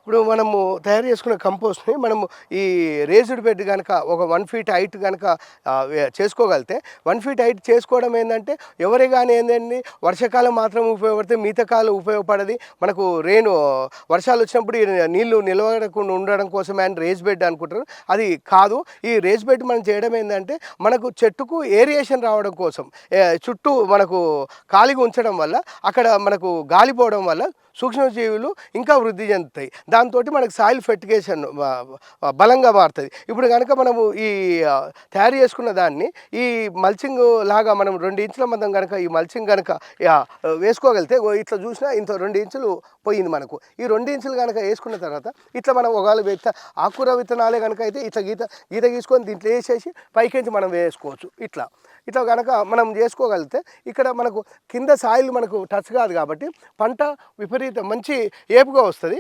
ఇప్పుడు మనము తయారు చేసుకున్న కంపోస్ట్‌ని మనము ఈ రేజ్డ్ బెడ్ గనక ఒక 1 ఫీట్ హైట్ గనక చేసుకోగలిగితే 1 ఫీట్ హైట్ చేసుకోవడం ఏందంటే ఎవరే గాని ఏందండి వర్షాకాలం మాత్రం ఉపయోగపడితే మిగతా కాలం ఉపయోగపడది. మనకు వర్షాలొచ్చినప్పుడు ఈ నీళ్లు నిలవడకుండా ఉండడం కోసమే అని రేజ్ బెడ్ అనుకుంటారు. అది కాదు. ఈ రేజ్ బెడ్ మనం చేయడం ఏందంటే మనకు చెట్టుకు ఏరియేషన్ రావడం కోసం చుట్టూ మనకు ఖాళీగా ఉంచడం వల్ల అక్కడ మనకు గాలి పోవడం వల్ల సూక్ష్మజీవులు ఇంకా వృద్ధి చెందుతాయి. దాంతోటి మనకు సాయిల్ ఫెర్టిగేషన్ బలంగా మారుతది. ఇప్పుడు గనక మనము ఈ తయారు చేసుకున్న దాన్ని ఈ మల్చింగ్ లాగా మనం 2 ఇంచుల మందం గనక ఈ మల్చింగ్ గనక వేసుకోగలిగితే ఇట్లా చూసినా ఇంత 2 ఇంచులు పోయింది మనకు. ఈ 2 ఇంచులు గనక వేసుకున్న తర్వాత ఇట్లా మనం ఒకవేళ ఆకుకూర విత్తనాలే గనక అయితే ఇట్లా గీత గీసుకొని దీంట్లో వేసేసి పైకెంచి మనం వేసుకోవచ్చు. ఇట్లా గనక మనం చేసుకోగలిగితే ఇక్కడ మనకు కింద సాయిల్ మనకు టచ్ కాదు కాబట్టి పంట మంచి ఏపుగా వస్తుంది.